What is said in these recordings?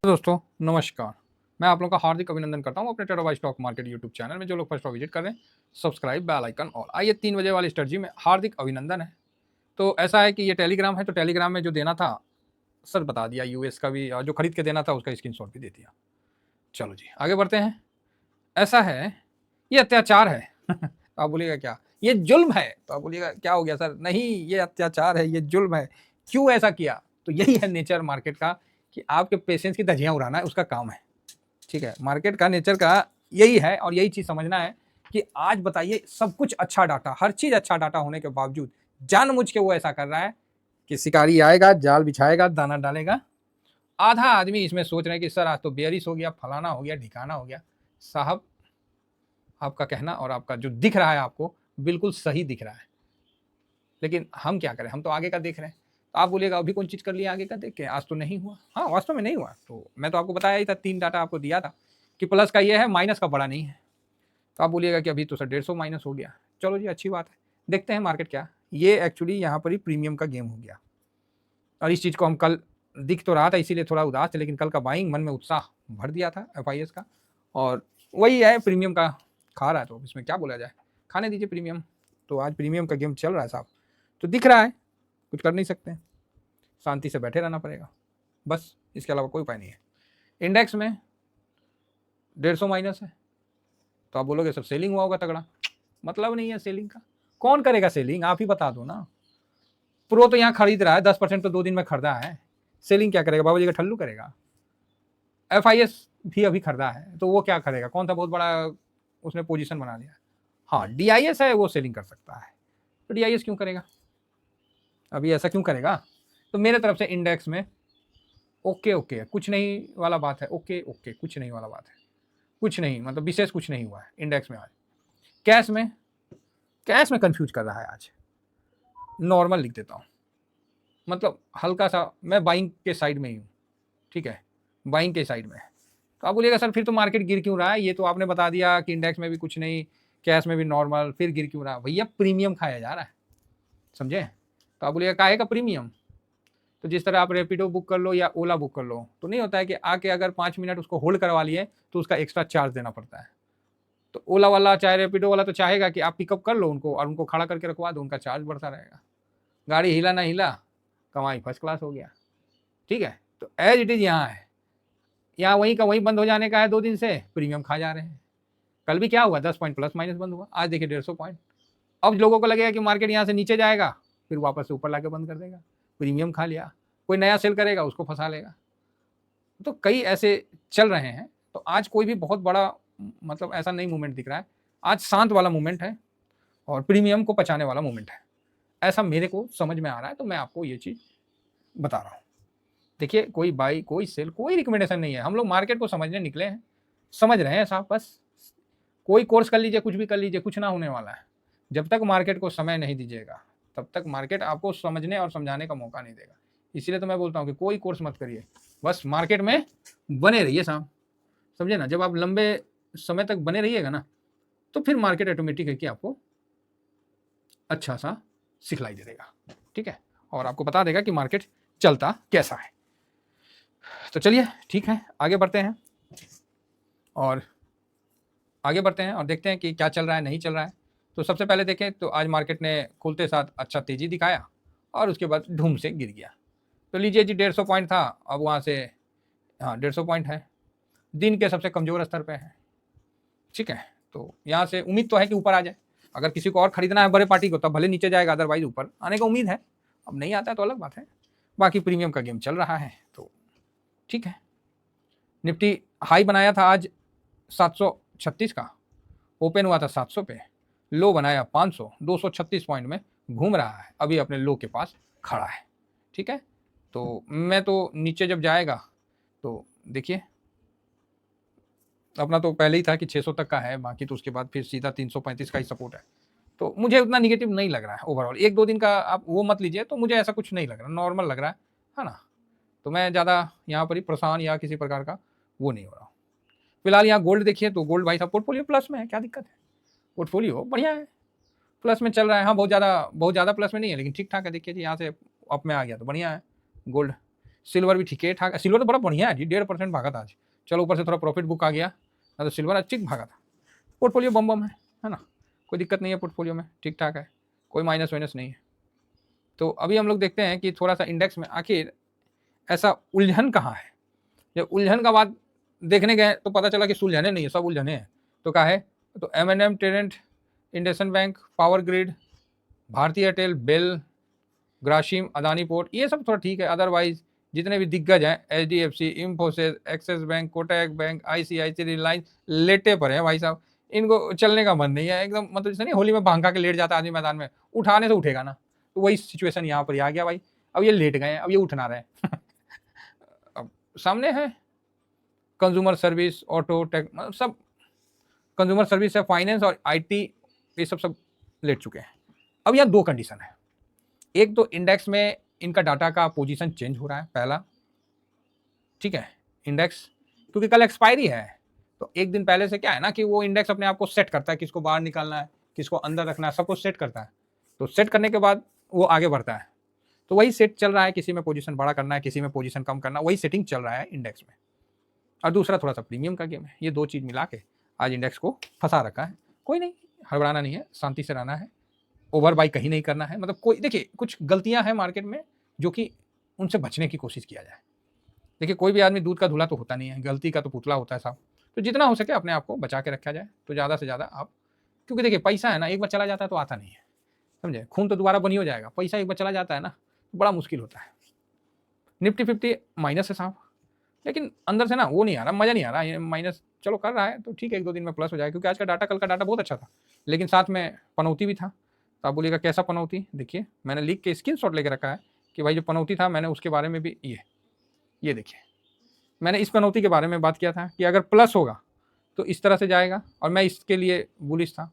दोस्तों नमस्कार। मैं आप लोगों का हार्दिक अभिनंदन करता हूं अपने trader by stock market YouTube channel में। जो लोग फर्स्ट विजिट कर रहे हैं, सब्सक्राइब, बेल आइकन और आइए 3 बजे वाली स्ट्रेटजी में हार्दिक अभिनंदन है। तो ऐसा है कि ये टेलीग्राम है, तो टेलीग्राम में जो देना था सर बता दिया, यूएस का भी, और जो खरीद के देना था उसका स्क्रीनशॉट भी दे दिया। चलो जी आगे बढ़ते हैं। ऐसा है, ये अत्याचार है तो आप बोलिएगा क्या, ये जुल्म है? तो आप बोलिएगा क्या हो गया सर? नहीं, ये अत्याचार है, ये जुल्म है। क्यों ऐसा किया? तो यही है नेचर मार्केट का, कि आपके पेशेंस की धज्जियां उड़ाना है उसका काम है। ठीक है, मार्केट का नेचर का यही है, और यही चीज समझना है कि आज बताइए, सब कुछ अच्छा डाटा, हर चीज अच्छा डाटा होने के बावजूद जानबूझ के वो ऐसा कर रहा है कि शिकारी आएगा, जाल बिछाएगा, दाना डालेगा। आधा आदमी इसमें सोच रहे हैं कि सर आज तो बेयरिश हो गया, फलाना हो गया, ढिकाना हो गया। साहब, आपका कहना और आपका जो दिख रहा है आपको बिल्कुल सही दिख रहा है, लेकिन हम क्या करें, हम तो आगे का देख रहे हैं। तो आप बोलिएगा अभी कौन चीज कर लिया आगे का देख के, आज तो नहीं हुआ। हाँ, वास्तव में नहीं हुआ। तो मैं तो आपको बताया ही था, 3 डाटा आपको दिया था कि प्लस का ये है, माइनस का बड़ा नहीं है। तो आप बोलिएगा कि अभी तो सर 150 माइनस हो गया। चलो जी, अच्छी बात है। देखते हैं मार्केट क्या, ये एक्चुअली यहाँ पर ही प्रीमियम का गेम हो गया। और इस चीज़ को हम कल, दिख तो रहा था इसीलिए थोड़ा उदास थे, लेकिन कल का बाइंग मन में उत्साह भर दिया था एफआईएस का। और वही है, प्रीमियम का खा रहा है, तो इसमें क्या बोला जाए, खाने दीजिए प्रीमियम। तो आज प्रीमियम का गेम चल रहा है साहब, तो दिख रहा है, कुछ कर नहीं सकते, शांति से बैठे रहना पड़ेगा बस, इसके अलावा कोई उपाय नहीं है। इंडेक्स में 150 माइनस है, तो आप बोलोगे सर सेलिंग हुआ होगा तगड़ा। मतलब नहीं है सेलिंग का, कौन करेगा सेलिंग, आप ही बता दो ना। प्रो तो यहाँ खरीद रहा है, 10% तो 2 दिन में खरीदा है। सेलिंग क्या करेगा, बाबू जी का ठल्लू करेगा। एफआईएस भी अभी खरीदा है, तो वो क्या करेगा, कौन सा बहुत बड़ा उसने पोजीशन बना लिया। हाँ, डीआईएस है, वो सेलिंग कर सकता है, तो डीआईएस क्यों करेगा, अभी ऐसा क्यों करेगा। तो मेरे तरफ से इंडेक्स में ओके ओके, कुछ नहीं वाला बात है, ओके ओके, कुछ नहीं वाला बात है, कुछ नहीं, मतलब विशेष कुछ नहीं हुआ है इंडेक्स में आज। कैश में, कैश में कंफ्यूज कर रहा है आज, नॉर्मल लिख देता हूँ, मतलब हल्का सा मैं बाइंग के साइड में ही हूँ। ठीक है, बाइंग के साइड में। तो आप बोलिएगा सर फिर तो मार्केट गिर क्यों रहा है, ये तो आपने बता दिया कि इंडेक्स में भी कुछ नहीं, कैश में भी नॉर्मल, फिर गिर क्यों रहा है? भैया प्रीमियम खाया जा रहा है, समझे। तो आप बोलिएगा काहे का प्रीमियम, तो जिस तरह आप रैपिडो बुक कर लो या ओला बुक कर लो, तो नहीं होता है कि आके अगर 5 मिनट उसको होल्ड करवा लिए तो उसका एक्स्ट्रा चार्ज देना पड़ता है। तो ओला वाला चाहे रैपिडो वाला तो चाहेगा कि आप पिकअप कर लो उनको और उनको खड़ा करके रखवा दो, उनका चार्ज बढ़ता रहेगा। गाड़ी हिला ना हिला, कमाई फर्स्ट क्लास हो गया। ठीक है, तो एज इट इज यहाँ है, यहाँ वहीं का वहीं बंद हो जाने का है, 2 दिन से प्रीमियम खा जा रहे हैं। कल भी क्या हुआ, 10 पॉइंट प्लस माइनस बंद हुआ, आज देखिए 150 पॉइंट। अब लोगों को लगेगा कि मार्केट यहाँ से नीचे जाएगा, फिर वापस से ऊपर लाके बंद कर देगा, प्रीमियम खा लिया। कोई नया सेल करेगा, उसको फंसा लेगा। तो कई ऐसे चल रहे हैं। तो आज कोई भी बहुत बड़ा, मतलब ऐसा नहीं मूवमेंट दिख रहा है, आज शांत वाला मूवमेंट है और प्रीमियम को पचाने वाला मूवमेंट है, ऐसा मेरे को समझ में आ रहा है। तो मैं आपको ये चीज़ बता रहा हूँ। देखिए, कोई बाई, कोई सेल, कोई रिकमेंडेशन नहीं है, हम लोग मार्केट को समझने निकले हैं, समझ रहे हैं साहब बस। कोई कोर्स कर लीजिए, कुछ भी कर लीजिए, कुछ ना होने वाला है। जब तक मार्केट को समय नहीं दीजिएगा, तब तक मार्केट आपको समझने और समझाने का मौका नहीं देगा। इसीलिए तो मैं बोलता हूँ कि कोई कोर्स मत करिए, बस मार्केट में बने रहिए साहब, समझे ना। जब आप लंबे समय तक बने रहिएगा ना, तो फिर मार्केट ऑटोमेटिक है कि आपको अच्छा सा सिखलाई दे देगा। ठीक है, और आपको बता देगा कि मार्केट चलता कैसा है। तो चलिए ठीक है, आगे बढ़ते हैं और देखते हैं कि क्या चल रहा है, नहीं चल रहा है। तो सबसे पहले देखें तो आज मार्केट ने खुलते साथ अच्छा तेजी दिखाया और उसके बाद धूम से गिर गया। तो लीजिए जी, 150 पॉइंट था, अब वहाँ से, हाँ 150 पॉइंट है, दिन के सबसे कमज़ोर स्तर पे है। ठीक है, तो यहाँ से उम्मीद तो है कि ऊपर आ जाए। अगर किसी को और खरीदना है बड़े पार्टी को, तब भले नीचे जाएगा, अदरवाइज ऊपर आने का उम्मीद है। अब नहीं आता है तो अलग बात है। बाकी प्रीमियम का गेम चल रहा है, तो ठीक है। निफ्टी हाई बनाया था आज 736 का, ओपन हुआ था 700 पे, लो बनाया 500, 236 पॉइंट में घूम रहा है, अभी अपने लो के पास खड़ा है। ठीक है, तो मैं तो नीचे जब जाएगा तो देखिए, अपना तो पहले ही था कि 600 तक का है, बाकी तो उसके बाद फिर सीधा 335 का ही सपोर्ट है। तो मुझे उतना निगेटिव नहीं लग रहा है ओवरऑल। 1-2 दिन का आप वो मत लीजिए, तो मुझे ऐसा कुछ नहीं लग रहा, नॉर्मल लग रहा है ना। तो मैं ज़्यादा यहाँ पर ही परेशान या किसी प्रकार का वो नहीं हो रहा हूँ। फिलहाल यहाँ गोल्ड देखिए, तो गोल्ड भाई साहब पोर्टफोलियो प्लस में है, क्या दिक्कत है, पोर्टफोलियो बढ़िया है, प्लस में चल रहा है। हाँ, बहुत ज़्यादा प्लस में नहीं है, लेकिन ठीक ठाक है। देखिए जी, यहाँ से अप में आ गया तो बढ़िया है गोल्ड। सिल्वर भी ठीक है ठाक, सिल्वर तो बड़ा बढ़िया है जी, 1.5% भागा था आज। चलो ऊपर से थोड़ा प्रॉफिट बुक आ गया, ना तो सिल्वर अच्छी भागा था। पोर्टफोलियो बम बम है ना, कोई दिक्कत नहीं है पोर्टफोलियो में, ठीक ठाक है, कोई माइनस वाइनस नहीं है। तो अभी हम लोग देखते हैं कि थोड़ा सा इंडेक्स में आखिर ऐसा उलझन कहाँ है। जब उलझन का बात देखने गए तो पता चला कि सुलझने नहीं है, सब उलझने हैं। तो क्या है, तो M&M Torrent, IndusInd bank, power grid, Bharti Airtel, BEL, Grasim, Adani port, ये सब थोड़ा ठीक है। अदरवाइज जितने भी दिग्गज हैं, HDFC, Infosys, axis bank, Kotak bank, ICICI, Reliance, लेटे पड़े हैं भाई साहब, इनको चलने का मन नहीं है एकदम। मतलब जैसे नहीं होली में भांग खा के लेट जाता आदमी मैदान में, उठाने से उठेगा ना, तो वही सिचुएशन यहाँ पर आ गया भाई। अब ये लेट गए हैं, अब ये उठ ना रहे हैं। अब सामने है कंज्यूमर सर्विस, ऑटो, टेक, मतलब सब कंज्यूमर सर्विस है, फाइनेंस और IT, ये सब लेट चुके हैं। अब यहाँ दो कंडीशन है, एक तो इंडेक्स में इनका डाटा का पोजीशन चेंज हो रहा है पहला, ठीक है, इंडेक्स क्योंकि कल एक्सपायरी है, तो एक दिन पहले से क्या है ना कि वो इंडेक्स अपने आप को सेट करता है, किसको बाहर निकालना है, किसको अंदर रखना है, सब कुछ सेट करता है। तो सेट करने के बाद वो आगे बढ़ता है, तो वही सेट चल रहा है, किसी में पोजीशन बड़ा करना है, किसी में पोजीशन कम करना, वही सेटिंग चल रहा है इंडेक्स में। और दूसरा थोड़ा सा प्रीमियम का गेम है, ये दो चीज़ मिला के आज इंडेक्स को फंसा रखा है। कोई नहीं, हड़बड़ाना नहीं है, शांति से रहना है, ओवर बाई कहीं नहीं करना है। मतलब कोई देखिए कुछ गलतियां हैं मार्केट में जो कि उनसे बचने की कोशिश किया जाए। देखिए कोई भी आदमी दूध का धुला तो होता नहीं है, गलती का तो पुतला होता है साहब। तो जितना हो सके अपने आप को बचा के रखा जाए तो ज़्यादा से ज़्यादा आप, क्योंकि देखिए पैसा है ना, एक बार चला जाता है तो आता नहीं है, समझे, खून तो दोबारा बनी हो जाएगा, पैसा एक बार चला जाता है ना तो बड़ा मुश्किल होता है। निफ्टी 50 माइनस है साहब, लेकिन अंदर से ना वो नहीं आ रहा, मज़ा नहीं आ रहा, ये माइनस चलो कर रहा है तो ठीक है, 1-2 दिन में प्लस हो जाएगा, क्योंकि आज का डाटा, कल का डाटा बहुत अच्छा था, लेकिन साथ में पनौती भी था। तो आप बोलिएगा कैसा पनौती, देखिए मैंने लिख के स्क्रीनशॉट लेके रखा है कि भाई जो पनौती था मैंने उसके बारे में भी, ये देखिए मैंने इस पनौती के बारे में बात किया था कि अगर प्लस होगा तो इस तरह से जाएगा, और मैं इसके लिए बुलिश था।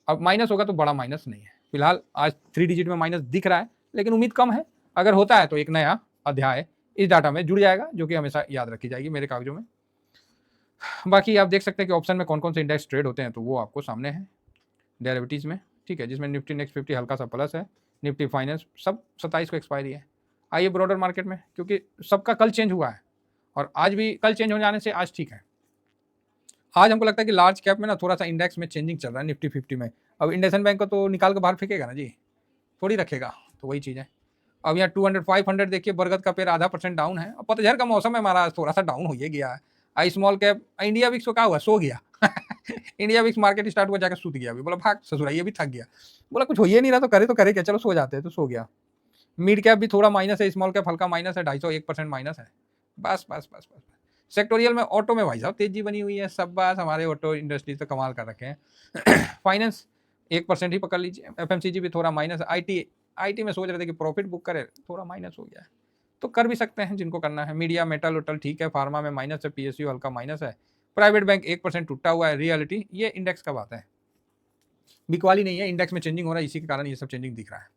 अब माइनस होगा तो बड़ा माइनस नहीं है, फिलहाल आज 3 डिजिट में माइनस दिख रहा है, लेकिन उम्मीद कम है। अगर होता है तो एक नया अध्याय इस डाटा में जुड़ जाएगा, जो कि हमेशा याद रखी जाएगी मेरे कागजों में। बाकी आप देख सकते हैं कि ऑप्शन में कौन कौन से इंडेक्स ट्रेड होते हैं, तो वो आपको सामने है डेरिवेटिव्स में, ठीक है, जिसमें निफ्टी नेक्स्ट 50 हल्का सा प्लस है, निफ्टी फाइनेंस सब 27 को एक्सपायरी है। आइए ब्रॉडर मार्केट में, क्योंकि सबका कल चेंज हुआ है और आज भी, कल चेंज हो जाने से आज ठीक है। आज हमको लगता है कि लार्ज कैप में ना थोड़ा सा इंडेक्स में चेंजिंग चल रहा है निफ्टी 50 में। अब इंडसइंड बैंक को तो निकाल के बाहर फेंकेगा ना जी, थोड़ी रखेगा, तो वही चीज़ है। अब यहाँ 200 500 देखिए, बरगद का पेड़ ½ % डाउन है, अब पतझड़ का मौसम है हमारा, थोड़ा सा डाउन हो ही गया है। आई स्मॉल कैप, इंडिया विक्स को क्या हुआ, सो गया। इंडिया विक्स मार्केट स्टार्ट हुआ जाकर सूत गया, अभी बोला भाग ससुराइए भी थक गया, बोला कुछ हो ही नहीं रहा तो करे क्या, चलो सो जाते हैं, तो सो गया। मिड कैप भी थोड़ा माइनस है, स्मॉल कैप हल्का माइनस है, 250 1% माइनस है, बस बस बस बस। सेक्टोरियल में ऑटो में भाई साहब तेजी बनी हुई है, सब बात हमारे ऑटो इंडस्ट्री तो कमाल कर रखे हैं। फाइनेंस 1% ही पकड़ लीजिए, FMCG भी थोड़ा माइनस है, IT में सोच रहे थे कि प्रॉफिट बुक करे, थोड़ा माइनस हो गया है, तो कर भी सकते हैं जिनको करना है। मीडिया, मेटल वोटल ठीक है, फार्मा में माइनस है, PSU हल्का माइनस है, प्राइवेट बैंक 1% टूटा हुआ है। रियलिटी ये इंडेक्स का बात है, बिकवाली नहीं है, इंडेक्स में चेंजिंग हो रहा है, इसी के कारण ये सब चेंजिंग दिख रहा है।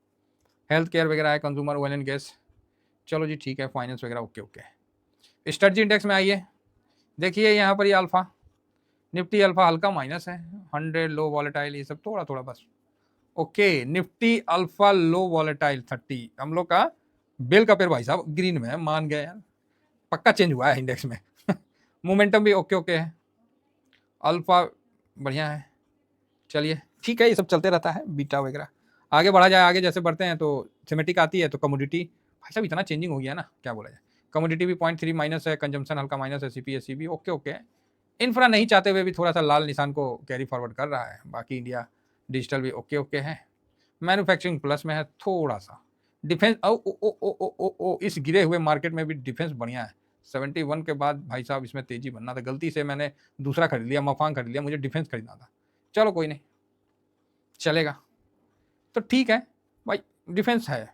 हेल्थ केयर वगैरह है, कंज्यूमर, ऑयल एंड गैस, चलो जी ठीक है, फाइनेंस वगैरह ओके। स्ट्रेटजी इंडेक्स में आइए, देखिए यहाँ पर ये अल्फा, निफ्टी अल्फा हल्का माइनस है, 100 लो वॉलेटाइल, ये सब थोड़ा थोड़ा बस ओके। निफ्टी अल्फा लो वॉलेटाइल 30, हम लोग का बेल का पेड़ भाई साहब ग्रीन में है, मान गए यार, पक्का चेंज हुआ है इंडेक्स में। मोमेंटम भी ओके है, अल्फा बढ़िया है, चलिए ठीक है, ये सब चलते रहता है, बीटा वगैरह आगे बढ़ा जाए। आगे जैसे बढ़ते हैं तो थीमेटिक आती है, तो कमोडिटी भाई साहब इतना चेंजिंग हो गया ना, क्या बोला जाए। कमोडिटी भी 0.3 माइनस है, कंजम्पशन हल्का माइनस है, CPSE भी ओके। इंफ्रा नहीं चाहते हुए भी थोड़ा सा लाल निशान को कैरी फॉरवर्ड कर रहा है। बाकी इंडिया डिजिटल भी ओके है, मैन्युफैक्चरिंग प्लस में है थोड़ा सा, डिफेंस ओ इस गिरे हुए मार्केट में भी डिफेंस बढ़िया है। 71 के बाद भाई साहब इसमें तेजी बनना था, गलती से मैंने दूसरा खरीद लिया, मफांग खरीद लिया, मुझे डिफेंस खरीदना था, चलो कोई नहीं चलेगा, तो ठीक है भाई, डिफेंस है,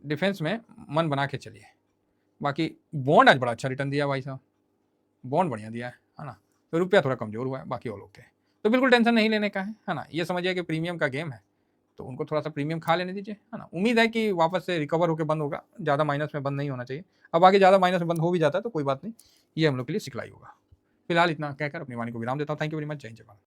डिफेंस में मन बना के चलिए। बाकी बॉन्ड आज बड़ा अच्छा रिटर्न दिया भाई साहब, बॉन्ड बढ़िया दिया है ना, तो रुपया थोड़ा कमजोर हुआ है, बाकी और ओके, तो बिल्कुल टेंशन नहीं लेने का है ना। ये समझिए कि प्रीमियम का गेम है, तो उनको थोड़ा सा प्रीमियम खा लेने दीजिए, है ना। उम्मीद है कि वापस से रिकवर होकर बंद होगा, ज़्यादा माइनस में बंद नहीं होना चाहिए। अब आगे ज़्यादा माइनस में बंद हो भी जाता है तो कोई बात नहीं, ये हम लोग के लिए सिखलाई होगा। फिलहाल इतना कहकर अपनी वाणी को विराम देता हूँ। थैंक यू वेरी मच, जय हिंद जय भारत।